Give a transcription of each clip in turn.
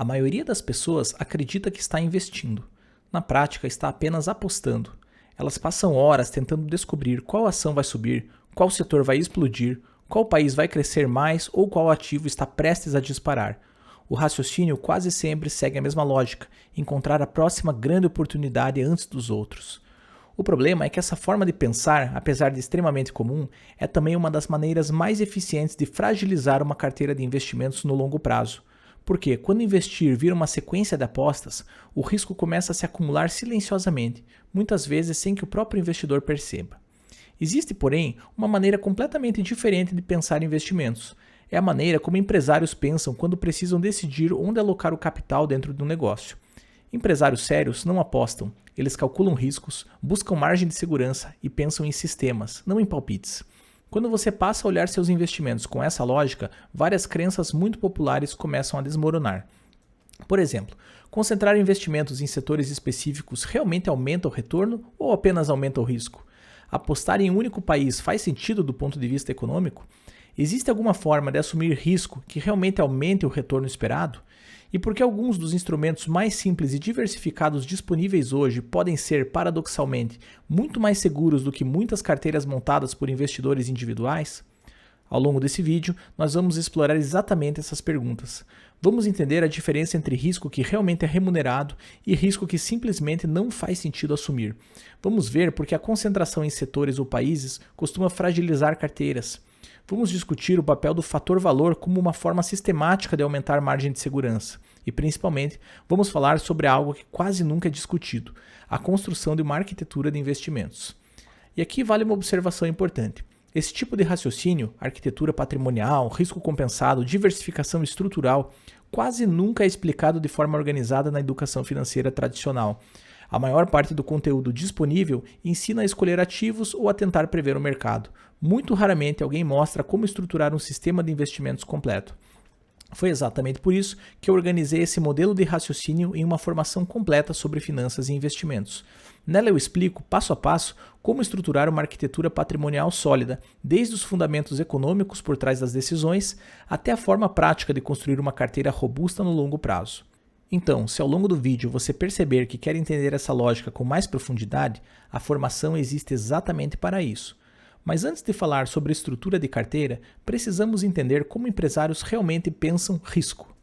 A maioria das pessoas acredita que está investindo. Na prática, está apenas apostando. Elas passam horas tentando descobrir qual ação vai subir, qual setor vai explodir, qual país vai crescer mais ou qual ativo está prestes a disparar. O raciocínio quase sempre segue a mesma lógica: encontrar a próxima grande oportunidade antes dos outros. O problema é que essa forma de pensar, apesar de extremamente comum, é também uma das maneiras mais eficientes de fragilizar uma carteira de investimentos no longo prazo. Porque, quando investir vira uma sequência de apostas, o risco começa a se acumular silenciosamente, muitas vezes sem que o próprio investidor perceba. Existe, porém, uma maneira completamente diferente de pensar em investimentos. É a maneira como empresários pensam quando precisam decidir onde alocar o capital dentro de um negócio. Empresários sérios não apostam, eles calculam riscos, buscam margem de segurança e pensam em sistemas, não em palpites. Quando você passa a olhar seus investimentos com essa lógica, várias crenças muito populares começam a desmoronar. Por exemplo, concentrar investimentos em setores específicos realmente aumenta o retorno ou apenas aumenta o risco? Apostar em um único país faz sentido do ponto de vista econômico? Existe alguma forma de assumir risco que realmente aumente o retorno esperado? E por que alguns dos instrumentos mais simples e diversificados disponíveis hoje podem ser, paradoxalmente, muito mais seguros do que muitas carteiras montadas por investidores individuais? Ao longo desse vídeo, nós vamos explorar exatamente essas perguntas. Vamos entender a diferença entre risco que realmente é remunerado e risco que simplesmente não faz sentido assumir. Vamos ver por que a concentração em setores ou países costuma fragilizar carteiras. Vamos discutir o papel do fator valor como uma forma sistemática de aumentar a margem de segurança. E, principalmente, vamos falar sobre algo que quase nunca é discutido: a construção de uma arquitetura de investimentos. E aqui vale uma observação importante. Esse tipo de raciocínio, arquitetura patrimonial, risco compensado, diversificação estrutural, quase nunca é explicado de forma organizada na educação financeira tradicional. A maior parte do conteúdo disponível ensina a escolher ativos ou a tentar prever o mercado. Muito raramente alguém mostra como estruturar um sistema de investimentos completo. Foi exatamente por isso que eu organizei esse modelo de raciocínio em uma formação completa sobre finanças e investimentos. Nela eu explico, passo a passo, como estruturar uma arquitetura patrimonial sólida, desde os fundamentos econômicos por trás das decisões, até a forma prática de construir uma carteira robusta no longo prazo. Então, se ao longo do vídeo você perceber que quer entender essa lógica com mais profundidade, a formação existe exatamente para isso. Mas antes de falar sobre a estrutura de carteira, precisamos entender como empresários realmente pensam risco.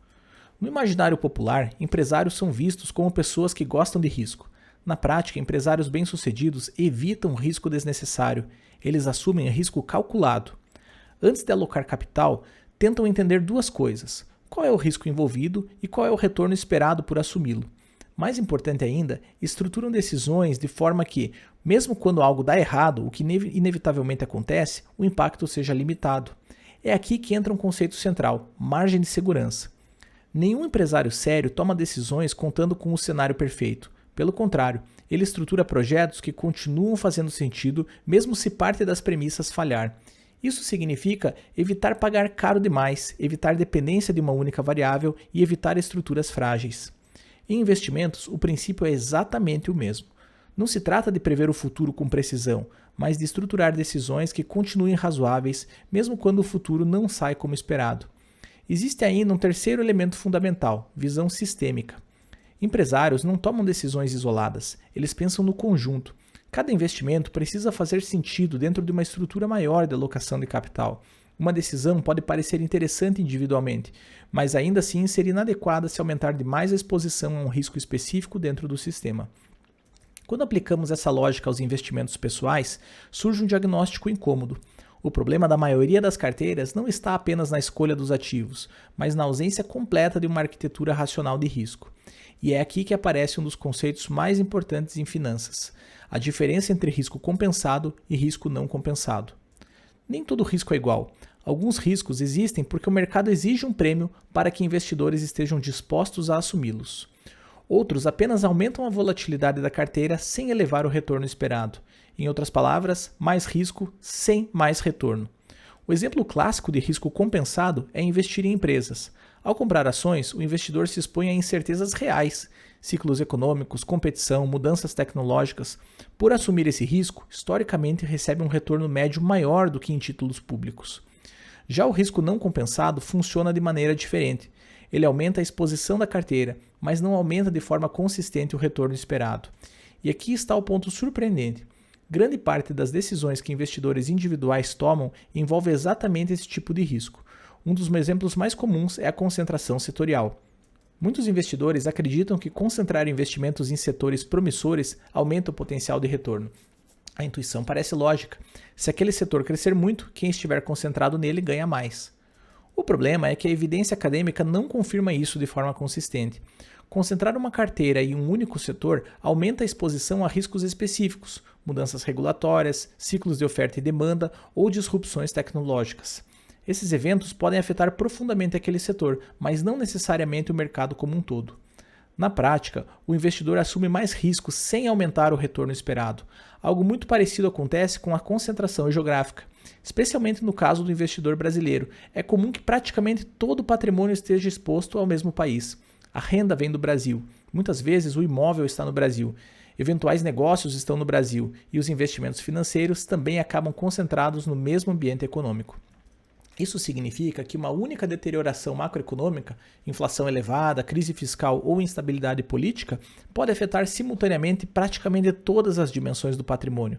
No imaginário popular, empresários são vistos como pessoas que gostam de risco. Na prática, empresários bem-sucedidos evitam risco desnecessário, eles assumem risco calculado. Antes de alocar capital, tentam entender duas coisas: qual é o risco envolvido e qual é o retorno esperado por assumi-lo. Mais importante ainda, estruturam decisões de forma que, mesmo quando algo dá errado, o que inevitavelmente acontece, o impacto seja limitado. É aqui que entra um conceito central: margem de segurança. Nenhum empresário sério toma decisões contando com o cenário perfeito. Pelo contrário, ele estrutura projetos que continuam fazendo sentido mesmo se parte das premissas falhar. Isso significa evitar pagar caro demais, evitar dependência de uma única variável e evitar estruturas frágeis. Em investimentos, o princípio é exatamente o mesmo. Não se trata de prever o futuro com precisão, mas de estruturar decisões que continuem razoáveis, mesmo quando o futuro não sai como esperado. Existe ainda um terceiro elemento fundamental: visão sistêmica. Empresários não tomam decisões isoladas, eles pensam no conjunto. Cada investimento precisa fazer sentido dentro de uma estrutura maior de alocação de capital. Uma decisão pode parecer interessante individualmente, mas ainda assim ser inadequada se aumentar demais a exposição a um risco específico dentro do sistema. Quando aplicamos essa lógica aos investimentos pessoais, surge um diagnóstico incômodo. O problema da maioria das carteiras não está apenas na escolha dos ativos, mas na ausência completa de uma arquitetura racional de risco. E é aqui que aparece um dos conceitos mais importantes em finanças: a diferença entre risco compensado e risco não compensado. Nem todo risco é igual. Alguns riscos existem porque o mercado exige um prêmio para que investidores estejam dispostos a assumi-los. Outros apenas aumentam a volatilidade da carteira sem elevar o retorno esperado. Em outras palavras, mais risco sem mais retorno. O exemplo clássico de risco compensado é investir em empresas. Ao comprar ações, o investidor se expõe a incertezas reais, ciclos econômicos, competição, mudanças tecnológicas. Por assumir esse risco, historicamente recebe um retorno médio maior do que em títulos públicos. Já o risco não compensado funciona de maneira diferente. Ele aumenta a exposição da carteira, mas não aumenta de forma consistente o retorno esperado. E aqui está o ponto surpreendente. Grande parte das decisões que investidores individuais tomam envolve exatamente esse tipo de risco. Um dos exemplos mais comuns é a concentração setorial. Muitos investidores acreditam que concentrar investimentos em setores promissores aumenta o potencial de retorno. A intuição parece lógica. Se aquele setor crescer muito, quem estiver concentrado nele ganha mais. O problema é que a evidência acadêmica não confirma isso de forma consistente. Concentrar uma carteira em um único setor aumenta a exposição a riscos específicos, mudanças regulatórias, ciclos de oferta e demanda ou disrupções tecnológicas. Esses eventos podem afetar profundamente aquele setor, mas não necessariamente o mercado como um todo. Na prática, o investidor assume mais riscos sem aumentar o retorno esperado. Algo muito parecido acontece com a concentração geográfica. Especialmente no caso do investidor brasileiro, é comum que praticamente todo o patrimônio esteja exposto ao mesmo país. A renda vem do Brasil. Muitas vezes o imóvel está no Brasil. Eventuais negócios estão no Brasil e os investimentos financeiros também acabam concentrados no mesmo ambiente econômico. Isso significa que uma única deterioração macroeconômica, inflação elevada, crise fiscal ou instabilidade política, pode afetar simultaneamente praticamente todas as dimensões do patrimônio.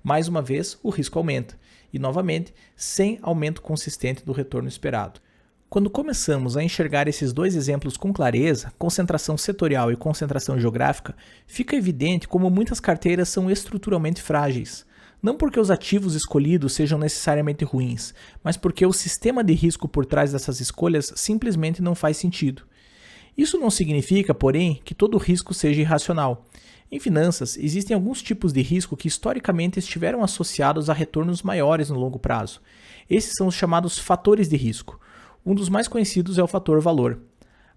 Mais uma vez, o risco aumenta, e novamente, sem aumento consistente do retorno esperado. Quando começamos a enxergar esses dois exemplos com clareza, concentração setorial e concentração geográfica, fica evidente como muitas carteiras são estruturalmente frágeis. Não porque os ativos escolhidos sejam necessariamente ruins, mas porque o sistema de risco por trás dessas escolhas simplesmente não faz sentido. Isso não significa, porém, que todo risco seja irracional. Em finanças, existem alguns tipos de risco que historicamente estiveram associados a retornos maiores no longo prazo. Esses são os chamados fatores de risco. Um dos mais conhecidos é o fator valor.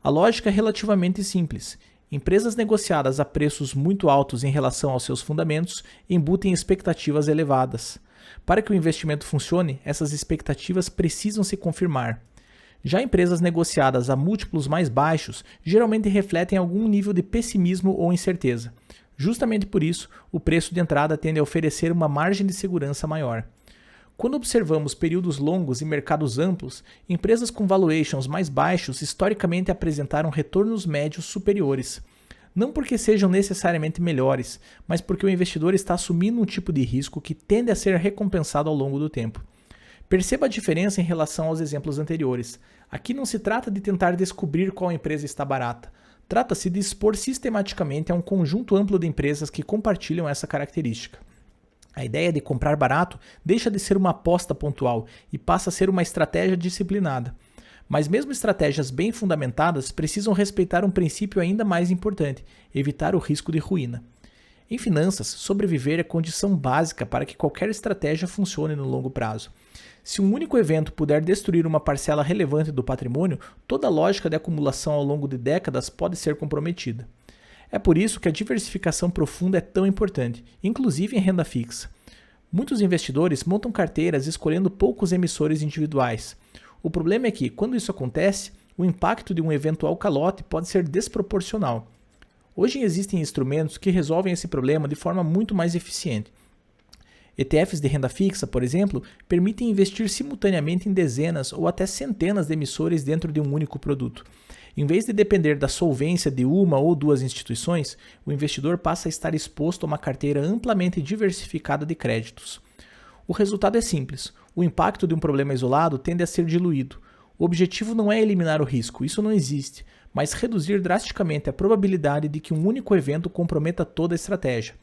A lógica é relativamente simples. Empresas negociadas a preços muito altos em relação aos seus fundamentos embutem expectativas elevadas. Para que o investimento funcione, essas expectativas precisam se confirmar. Já empresas negociadas a múltiplos mais baixos geralmente refletem algum nível de pessimismo ou incerteza. Justamente por isso, o preço de entrada tende a oferecer uma margem de segurança maior. Quando observamos períodos longos e mercados amplos, empresas com valuations mais baixos historicamente apresentaram retornos médios superiores. Não porque sejam necessariamente melhores, mas porque o investidor está assumindo um tipo de risco que tende a ser recompensado ao longo do tempo. Perceba a diferença em relação aos exemplos anteriores. Aqui não se trata de tentar descobrir qual empresa está barata. Trata-se de expor sistematicamente a um conjunto amplo de empresas que compartilham essa característica. A ideia de comprar barato deixa de ser uma aposta pontual e passa a ser uma estratégia disciplinada. Mas mesmo estratégias bem fundamentadas precisam respeitar um princípio ainda mais importante: evitar o risco de ruína. Em finanças, sobreviver é condição básica para que qualquer estratégia funcione no longo prazo. Se um único evento puder destruir uma parcela relevante do patrimônio, toda a lógica de acumulação ao longo de décadas pode ser comprometida. É por isso que a diversificação profunda é tão importante, inclusive em renda fixa. Muitos investidores montam carteiras escolhendo poucos emissores individuais. O problema é que, quando isso acontece, o impacto de um eventual calote pode ser desproporcional. Hoje existem instrumentos que resolvem esse problema de forma muito mais eficiente. ETFs de renda fixa, por exemplo, permitem investir simultaneamente em dezenas ou até centenas de emissores dentro de um único produto. Em vez de depender da solvência de uma ou duas instituições, o investidor passa a estar exposto a uma carteira amplamente diversificada de créditos. O resultado é simples: o impacto de um problema isolado tende a ser diluído. O objetivo não é eliminar o risco, isso não existe, mas reduzir drasticamente a probabilidade de que um único evento comprometa toda a estratégia.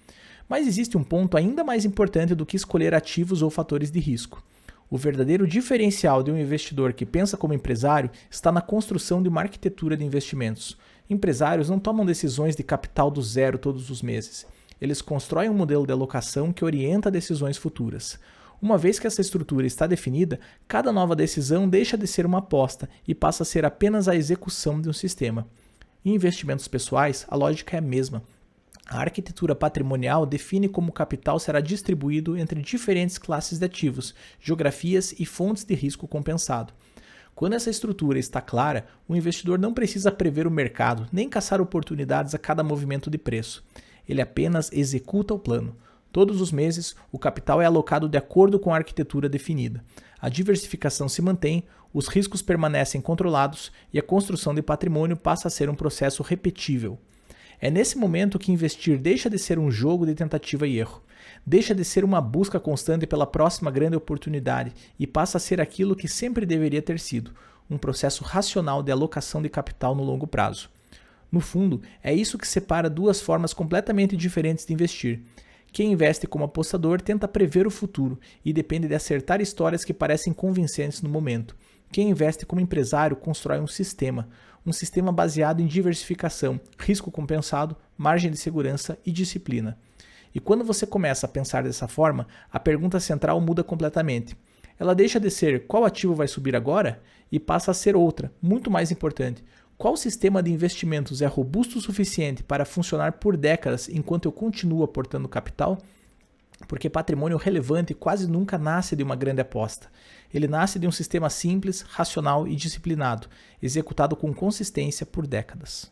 Mas existe um ponto ainda mais importante do que escolher ativos ou fatores de risco. O verdadeiro diferencial de um investidor que pensa como empresário está na construção de uma arquitetura de investimentos. Empresários não tomam decisões de capital do zero todos os meses. Eles constroem um modelo de alocação que orienta decisões futuras. Uma vez que essa estrutura está definida, cada nova decisão deixa de ser uma aposta e passa a ser apenas a execução de um sistema. Em investimentos pessoais, a lógica é a mesma. A arquitetura patrimonial define como o capital será distribuído entre diferentes classes de ativos, geografias e fontes de risco compensado. Quando essa estrutura está clara, o investidor não precisa prever o mercado, nem caçar oportunidades a cada movimento de preço. Ele apenas executa o plano. Todos os meses, o capital é alocado de acordo com a arquitetura definida. A diversificação se mantém, os riscos permanecem controlados e a construção de patrimônio passa a ser um processo repetível. É nesse momento que investir deixa de ser um jogo de tentativa e erro, deixa de ser uma busca constante pela próxima grande oportunidade e passa a ser aquilo que sempre deveria ter sido, um processo racional de alocação de capital no longo prazo. No fundo, é isso que separa duas formas completamente diferentes de investir. Quem investe como apostador tenta prever o futuro e depende de acertar histórias que parecem convincentes no momento. Quem investe como empresário constrói um sistema baseado em diversificação, risco compensado, margem de segurança e disciplina. E quando você começa a pensar dessa forma, a pergunta central muda completamente. Ela deixa de ser qual ativo vai subir agora e passa a ser outra, muito mais importante. Qual sistema de investimentos é robusto o suficiente para funcionar por décadas enquanto eu continuo aportando capital? Porque patrimônio relevante quase nunca nasce de uma grande aposta. Ele nasce de um sistema simples, racional e disciplinado, executado com consistência por décadas.